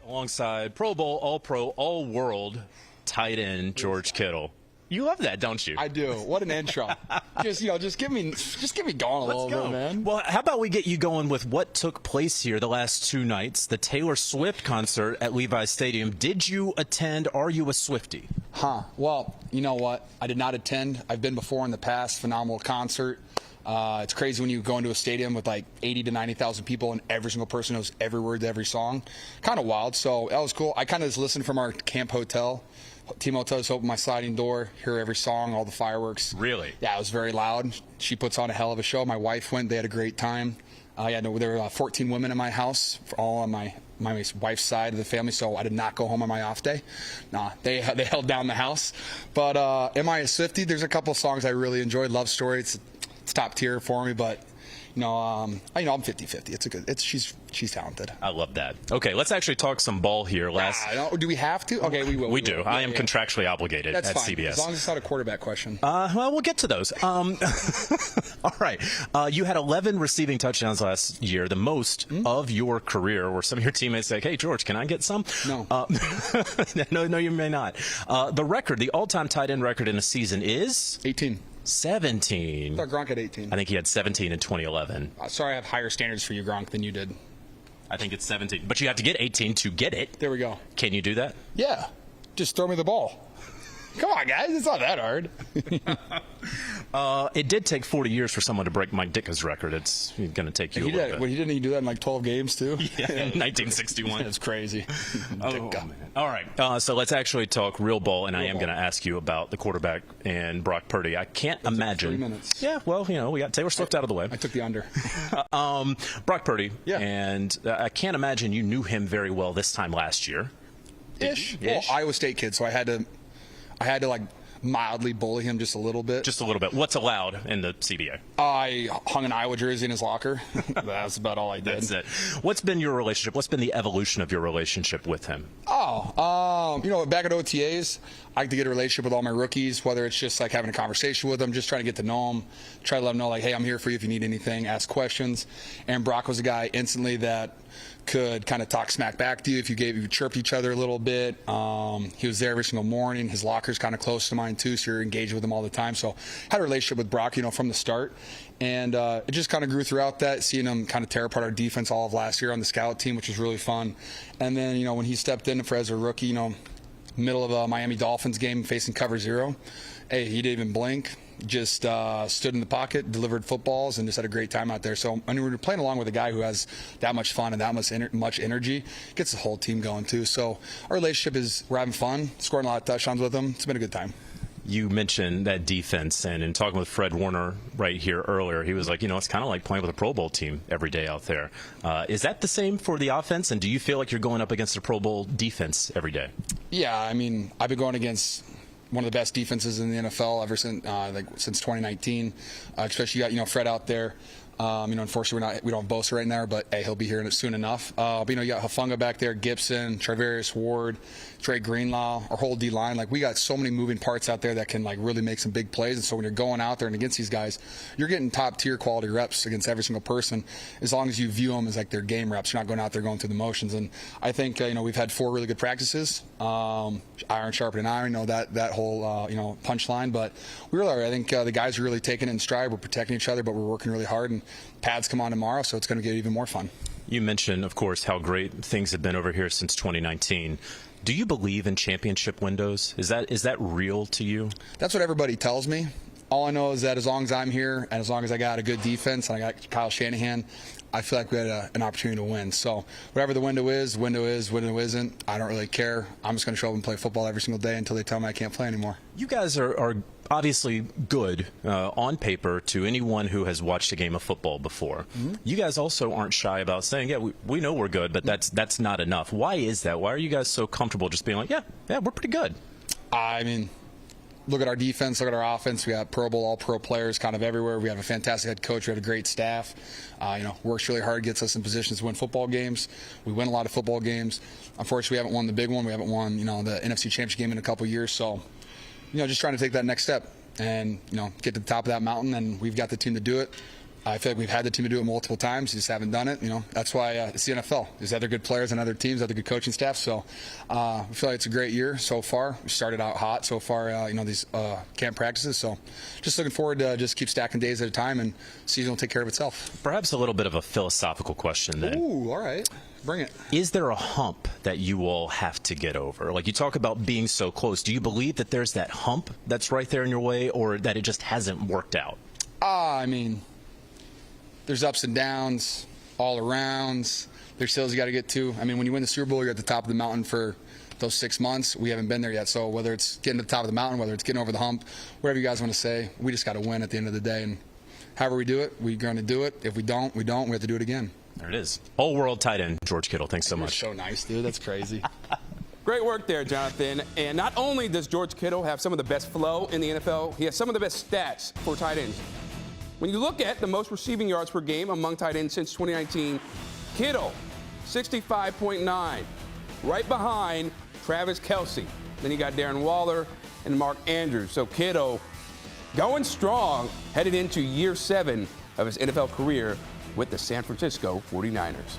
Alongside Pro Bowl, All-Pro, All-World tight end George Kittle. You love that, don't you? I do. What an intro. Just get me going a little bit, man. Well, how about we get you going with what took place here the last 2 nights, the Taylor Swift concert at Levi's Stadium. Did you attend? Are you a Swiftie? Well, you know what? I did not attend. I've been before in the past. Phenomenal concert. It's crazy when you go into a stadium with like 80 to 90,000 people and every single person knows every word to every song. Kind of wild. So that was cool. I kind of just listened from our camp hotel. Team hotel, just open my sliding door, hear every song, all the fireworks. Really? Yeah, it was very loud. She puts on a hell of a show. My wife went. They had a great time. There were 14 women in my house, all on my wife's side of the family, so I did not go home on my off day. Nah, they held down the house. But am I a Swiftie? There's a couple of songs I really enjoyed. Love Story, it's top tier for me, but I'm 50-50. She's talented. I love that. Okay, let's actually talk some ball here. Do we have to? Okay, we will. We do. I am contractually obligated. That's at fine, CBS. as long as it's not a quarterback question. Well, we'll get to those. All right. You had 11 receiving touchdowns last year, the most of your career, where some of your teammates say, hey, George, can I get some? No. No, you may not. The all-time tight end record in a season is? 18. 17. I thought Gronk had 18. I think he had 17 in 2011. Sorry, I have higher standards for you, Gronk, than you did. I think it's 17. But you have to get 18 to get it. There we go. Can you do that? Yeah. Just throw me the ball. Come on, guys. It's not that hard. It did take 40 years for someone to break Mike Ditka's record. It's going to take you a little bit. Well, didn't he do that in like 12 games, too? Yeah, in 1961. That's crazy. Man. All right. So let's actually talk real ball, and I am going to ask you about the quarterback and Brock Purdy. I can't imagine. 3 minutes. Yeah, well, we got Taylor Swift out of the way. I took the under. Brock Purdy. Yeah. And I can't imagine you knew him very well this time last year. Ish. Well, Iowa State kid, so I had to like mildly bully him just a little bit. Just a little bit. What's allowed in the CBA? I hung an Iowa jersey in his locker. That's about all I did. That's it. What's been your relationship? What's been the evolution of your relationship with him? Back at OTAs, I like to get a relationship with all my rookies, whether it's just like having a conversation with them, just trying to get to know them, try to let them know, like, hey, I'm here for you if you need anything, ask questions. And Brock was a guy instantly that could kind of talk smack back to you if you chirp each other a little bit. He was there every single morning. His locker's kind of close to mine too, so you're engaged with him all the time. So had a relationship with Brock, from the start. And it just kind of grew throughout that, seeing him kind of tear apart our defense all of last year on the scout team, which was really fun. And then, when he stepped in as a rookie, middle of a Miami Dolphins game facing cover 0, hey, he didn't even blink. Just stood in the pocket, delivered footballs, and just had a great time out there. So when you're playing along with a guy who has that much fun and that much energy, gets the whole team going too. So our relationship we're having fun, scoring a lot of touchdowns with him. It's been a good time. You mentioned that defense, and in talking with Fred Warner right here earlier, he was like, it's kind of like playing with a Pro Bowl team every day out there. Is that the same for the offense, and do you feel like you're going up against a Pro Bowl defense every day? Yeah, I've been going against one of the best defenses in the NFL ever since 2019. Especially you got Fred out there. Unfortunately we don't have Bosa right now, but hey, he'll be here soon enough. You got Hufanga back there, Gibson, Charvarius Ward, Trey Greenlaw, our whole D line. Like, we got so many moving parts out there that can really make some big plays. And so when you're going out there and against these guys, you're getting top tier quality reps against every single person, as long as you view them as like their game reps. You're not going out there going through the motions. And I think we've had 4 really good practices. Iron sharpening iron, that whole punchline. But we really are. I think the guys are really taking it in stride. We're protecting each other, but we're working really hard. And pads come on tomorrow, so it's going to get even more fun. You mentioned, of course, how great things have been over here since 2019. Do you believe in championship windows? Is that real to you? That's what everybody tells me. All I know is that as long as I'm here and as long as I got a good defense and I got Kyle Shanahan, I feel like we had an opportunity to win. So whatever the window is, window isn't, I don't really care. I'm just going to show up and play football every single day until they tell me I can't play anymore. You guys are obviously good on paper to anyone who has watched a game of football before. Mm-hmm. You guys also aren't shy about saying, yeah, we know we're good, but that's not enough. Why is that? Why are you guys so comfortable just being like, yeah, we're pretty good? Look at our defense, look at our offense. We got Pro Bowl, All-Pro players kind of everywhere. We have a fantastic head coach. We have a great staff. Works really hard, gets us in positions to win football games. We win a lot of football games. Unfortunately, we haven't won the big one. We haven't won, the NFC Championship game in a couple years. So, just trying to take that next step and, get to the top of that mountain. And we've got the team to do it. I feel like we've had the team to do it multiple times, just haven't done it. That's why it's the NFL. There's other good players on other teams, other good coaching staff. So I feel like it's a great year so far. We started out hot so far, these camp practices. So just looking forward to just keep stacking days at a time, and season will take care of itself. Perhaps a little bit of a philosophical question then. Ooh, all right. Bring it. Is there a hump that you all have to get over? Like, you talk about being so close. Do you believe that there's that hump that's right there in your way, or that it just hasn't worked out? There's ups and downs all around. There's hills you got to get to. When you win the Super Bowl, you're at the top of the mountain for those 6 months. We haven't been there yet. So whether it's getting to the top of the mountain, whether it's getting over the hump, whatever you guys want to say, we just got to win at the end of the day. And however we do it, we're going to do it. If we don't, we don't. We have to do it again. There it is. All-world tight end, George Kittle. Thanks so much. You're so nice, dude. That's crazy. Great work there, Jonathan. And not only does George Kittle have some of the best flow in the NFL, he has some of the best stats for tight ends. When you look at the most receiving yards per game among tight ends since 2019, Kittle, 65.9, right behind Travis Kelce. Then you got Darren Waller and Mark Andrews. So Kittle going strong, headed into year 7 of his NFL career with the San Francisco 49ers.